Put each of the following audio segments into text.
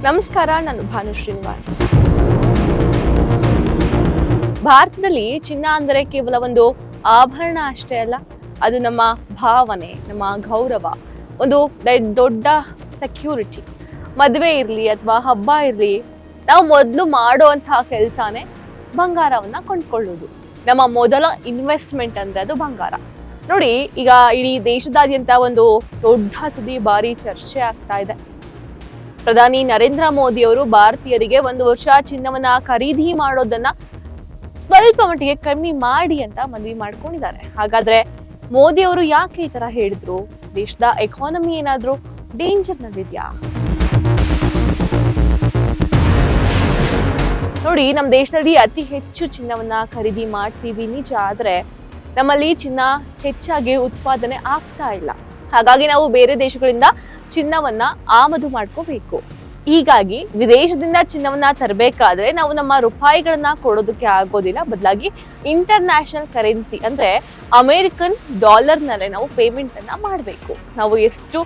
ನಮಸ್ಕಾರ, ನಾನು ಭಾನು ಶ್ರೀನಿವಾಸ್. ಭಾರತದಲ್ಲಿ ಚಿನ್ನ ಅಂದರೆ ಕೇವಲ ಒಂದು ಆಭರಣ ಅಷ್ಟೇ ಅಲ್ಲ, ಅದು ನಮ್ಮ ಭಾವನೆ, ನಮ್ಮ ಗೌರವ, ಒಂದು ದೊಡ್ಡ ಸೆಕ್ಯೂರಿಟಿ. ಮದುವೆ ಇರಲಿ ಅಥವಾ ಹಬ್ಬ ಇರಲಿ, ನಾವು ಮೊದಲು ಮಾಡುವಂತಹ ಕೆಲಸನೇ ಬಂಗಾರವನ್ನ ಕೊಂಡ್ಕೊಳ್ಳೋದು. ನಮ್ಮ ಮೊದಲ ಇನ್ವೆಸ್ಟ್ಮೆಂಟ್ ಅಂದ್ರೆ ಅದು ಬಂಗಾರ. ನೋಡಿ, ಈಗ ಇಡೀ ದೇಶದಾದ್ಯಂತ ಒಂದು ದೊಡ್ಡ ಸುದ್ದಿ, ಭಾರಿ ಚರ್ಚೆ ಆಗ್ತಾ ಇದೆ. ಪ್ರಧಾನಿ ನರೇಂದ್ರ ಮೋದಿ ಅವರು ಭಾರತೀಯರಿಗೆ 1 ವರ್ಷ ಚಿನ್ನವನ್ನ ಖರೀದಿ ಮಾಡೋದನ್ನ ಸ್ವಲ್ಪ ಮಟ್ಟಿಗೆ ಕಮ್ಮಿ ಮಾಡಿ ಅಂತ ಮನವಿ ಮಾಡ್ಕೊಂಡಿದ್ದಾರೆ. ಹಾಗಾದ್ರೆ ಮೋದಿ ಅವರು ಯಾಕೆ ಈ ತರ ಹೇಳಿದ್ರು? ದೇಶದ ಎಕಾನಮಿ ಏನಾದ್ರೂ ಡೇಂಜರ್ ನಲ್ಲಿದ್ಯಾ? ನೋಡಿ, ನಮ್ಮ ದೇಶದಲ್ಲಿ ಅತಿ ಹೆಚ್ಚು ಚಿನ್ನವನ್ನ ಖರೀದಿ ಮಾಡ್ತೀವಿ ನಿಜ, ಆದ್ರೆ ನಮ್ಮಲ್ಲಿ ಚಿನ್ನ ಹೆಚ್ಚಾಗಿ ಉತ್ಪಾದನೆ ಆಗ್ತಾ ಇಲ್ಲ. ಹಾಗಾಗಿ ನಾವು ಬೇರೆ ದೇಶಗಳಿಂದ ಚಿನ್ನವನ್ನ ಆಮದು ಮಾಡ್ಕೋಬೇಕು. ಹೀಗಾಗಿ ವಿದೇಶದಿಂದ ಚಿನ್ನವನ್ನ ತರಬೇಕಾದ್ರೆ ನಾವು ನಮ್ಮ ರೂಪಾಯಿಗಳನ್ನ ಕೊಡೋದಕ್ಕೆ ಆಗೋದಿಲ್ಲ, ಬದಲಾಗಿ ಇಂಟರ್ನ್ಯಾಷನಲ್ ಕರೆನ್ಸಿ ಅಂದ್ರೆ ಅಮೆರಿಕನ್ ಡಾಲರ್ ನಲ್ಲೇ ನಾವು ಪೇಮೆಂಟ್ ಅನ್ನ ಮಾಡಬೇಕು. ನಾವು ಎಷ್ಟು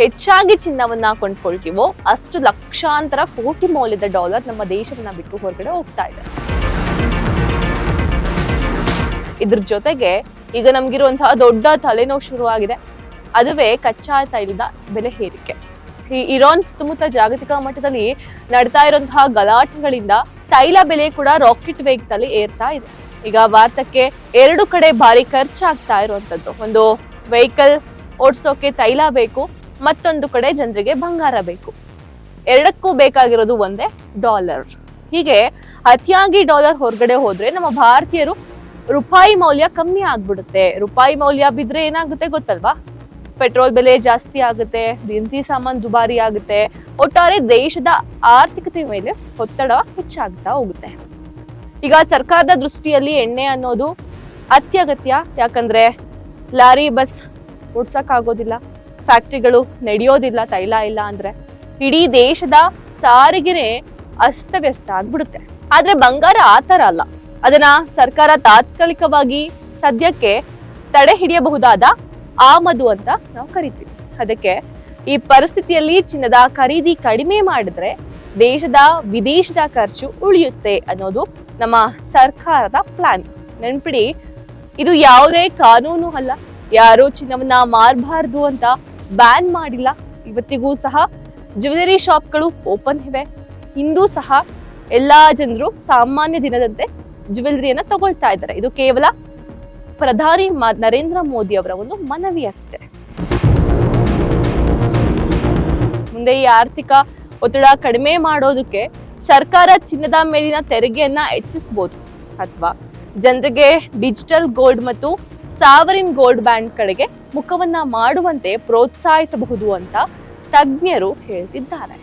ಹೆಚ್ಚಾಗಿ ಚಿನ್ನವನ್ನ ಕೊಂಡ್ಕೊಳ್ತೀವೋ ಅಷ್ಟು ಲಕ್ಷಾಂತರ ಕೋಟಿ ಮೌಲ್ಯದ ಡಾಲರ್ ನಮ್ಮ ದೇಶವನ್ನ ಬಿಟ್ಟು ಹೊರಗಡೆ ಹೋಗ್ತಾ ಇದೆ. ಇದ್ರ ಜೊತೆಗೆ ಈಗ ನಮ್ಗಿರುವಂತಹ ದೊಡ್ಡ ತಲೆನೋವು ಶುರುವಾಗಿದೆ. ಅದುವೇ ಕಚ್ಚಾ ತೈಲದ ಬೆಲೆ ಏರಿಕೆ. ಈ ಇರಾನ್ ಸುತ್ತಮುತ್ತ ಜಾಗತಿಕ ಮಟ್ಟದಲ್ಲಿ ನಡ್ತಾ ಇರುವಂತಹ ಗಲಾಟೆಗಳಿಂದ ತೈಲ ಬೆಲೆ ಕೂಡ ರಾಕೆಟ್ ವೇಗದಲ್ಲಿ ಏರ್ತಾ ಇದೆ. ಈಗ ಭಾರತಕ್ಕೆ 2 ಕಡೆ ಭಾರಿ ಖರ್ಚಾಗ್ತಾ ಇರುವಂತದ್ದು. ಒಂದು ವೆಹಿಕಲ್ ಓಡಿಸೋಕೆ ತೈಲ ಬೇಕು, ಮತ್ತೊಂದು ಕಡೆ ಜನರಿಗೆ ಬಂಗಾರ ಬೇಕು. ಎರಡಕ್ಕೂ ಬೇಕಾಗಿರೋದು ಒಂದೇ, ಡಾಲರ್. ಹೀಗೆ ಅತಿಯಾಗಿ ಡಾಲರ್ ಹೊರಗಡೆ ಹೋದ್ರೆ ನಮ್ಮ ಭಾರತೀಯರು ರೂಪಾಯಿ ಮೌಲ್ಯ ಕಮ್ಮಿ ಆಗ್ಬಿಡುತ್ತೆ. ರೂಪಾಯಿ ಮೌಲ್ಯ ಬಿದ್ರೆ ಏನಾಗುತ್ತೆ ಗೊತ್ತಲ್ವಾ? ಪೆಟ್ರೋಲ್ ಬೆಲೆ ಜಾಸ್ತಿ ಆಗುತ್ತೆ, ದಿನಸಿ ಸಾಮಾನು ದುಬಾರಿ ಆಗುತ್ತೆ, ಒಟ್ಟಾರೆ ದೇಶದ ಆರ್ಥಿಕತೆ ಮೇಲೆ ಒತ್ತಡ ಹೆಚ್ಚಾಗ್ತಾ ಹೋಗುತ್ತೆ. ಈಗ ಸರ್ಕಾರದ ದೃಷ್ಟಿಯಲ್ಲಿ ಎಣ್ಣೆ ಅನ್ನೋದು ಅತ್ಯಗತ್ಯ. ಯಾಕಂದ್ರೆ ಲಾರಿ ಬಸ್ ಓಡ್ಸಕ್ಕಾಗೋದಿಲ್ಲ, ಫ್ಯಾಕ್ಟ್ರಿಗಳು ನಡೆಯೋದಿಲ್ಲ ತೈಲ ಇಲ್ಲ ಅಂದ್ರೆ. ಇಡೀ ದೇಶದ ಸಾರಿಗೆನೆ ಅಸ್ತವ್ಯಸ್ತ ಆಗ್ಬಿಡುತ್ತೆ. ಆದ್ರೆ ಬಂಗಾರ ಆತರ ಅಲ್ಲ. ಅದನ್ನ ಸರ್ಕಾರ ತಾತ್ಕಾಲಿಕವಾಗಿ ಸದ್ಯಕ್ಕೆ ತಡೆ ಹಿಡಿಯಬಹುದಾದ ಆಮದು ಅಂತ ನಾವು ಕರಿತೀವಿ. ಅದಕ್ಕೆ ಈ ಪರಿಸ್ಥಿತಿಯಲ್ಲಿ ಚಿನ್ನದ ಖರೀದಿ ಕಡಿಮೆ ಮಾಡಿದ್ರೆ ದೇಶದ ವಿದೇಶದ ಖರ್ಚು ಉಳಿಯುತ್ತೆ ಅನ್ನೋದು ನಮ್ಮ ಸರ್ಕಾರದ ಪ್ಲಾನ್. ನೆನ್ಪಿಡಿ, ಇದು ಯಾವುದೇ ಕಾನೂನು ಅಲ್ಲ. ಯಾರು ಚಿನ್ನವನ್ನ ಮಾರಬಾರ್ದು ಅಂತ ಬ್ಯಾನ್ ಮಾಡಿಲ್ಲ. ಇವತ್ತಿಗೂ ಸಹ ಜ್ಯುವೆಲರಿ ಶಾಪ್ಗಳು ಓಪನ್ ಇವೆ. ಇಂದು ಸಹ ಎಲ್ಲಾ ಜನರು ಸಾಮಾನ್ಯ ದಿನದಂತೆ ಜ್ಯುವೆಲರಿಯನ್ನ ತಗೊಳ್ತಾ ಇದ್ದಾರೆ. ಇದು ಕೇವಲ ಪ್ರಧಾನಿ ನರೇಂದ್ರ ಮೋದಿ ಅವರ ಒಂದು ಮನವಿ ಅಷ್ಟೇ. ಮುಂದೆ ಈ ಆರ್ಥಿಕ ಒತ್ತಡ ಕಡಿಮೆ ಮಾಡೋದಕ್ಕೆ ಸರ್ಕಾರ ಚಿನ್ನದ ಮೇಲಿನ ತೆರಿಗೆಯನ್ನ ಹೆಚ್ಚಿಸಬಹುದು, ಅಥವಾ ಜನರಿಗೆ ಡಿಜಿಟಲ್ ಗೋಲ್ಡ್ ಮತ್ತು ಸಾವರಿನ್ ಗೋಲ್ಡ್ ಬ್ಯಾಂಡ್ ಕಡೆಗೆ ಮುಖವನ್ನ ಮಾಡುವಂತೆ ಪ್ರೋತ್ಸಾಹಿಸಬಹುದು ಅಂತ ತಜ್ಞರು ಹೇಳ್ತಿದ್ದಾರೆ.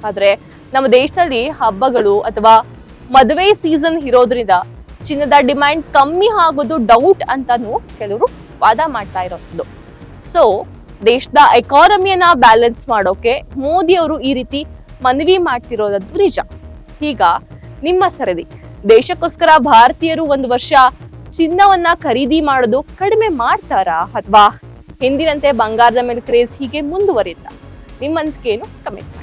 ಆದ್ರೆ ನಮ್ಮ ದೇಶದಲ್ಲಿ ಹಬ್ಬಗಳು ಅಥವಾ ಮದುವೆ ಸೀಸನ್ ಇರೋದ್ರಿಂದ ಚಿನ್ನದ ಡಿಮ್ಯಾಂಡ್ ಕಮ್ಮಿ ಆಗೋದು ಡೌಟ್ ಅಂತಾನು ಕೆಲವರು ವಾದ ಮಾಡ್ತಾ ಇರೋದು. ಸೊ ದೇಶದ ಎಕಾನಮಿಯನ್ನ ಬ್ಯಾಲೆನ್ಸ್ ಮಾಡೋಕೆ ಮೋದಿ ಅವರು ಈ ರೀತಿ ಮನವಿ ಮಾಡ್ತಿರೋದಂತೂ ನಿಜ. ಈಗ ನಿಮ್ಮ ಸರದಿ, ದೇಶಕ್ಕೋಸ್ಕರ ಭಾರತೀಯರು 1 ವರ್ಷ ಚಿನ್ನವನ್ನ ಖರೀದಿ ಮಾಡೋದು ಕಡಿಮೆ ಮಾಡ್ತಾರಾ, ಅಥವಾ ಹಿಂದಿನಂತೆ ಬಂಗಾರದ ಮೇಲೆ ಕ್ರೇಜ್ ಹೀಗೆ ಮುಂದುವರಿಯುತ್ತಾ? ನಿಮ್ಮ ಅನಿಸಿಕೆ ಏನು? ಕಮೆಂಟ್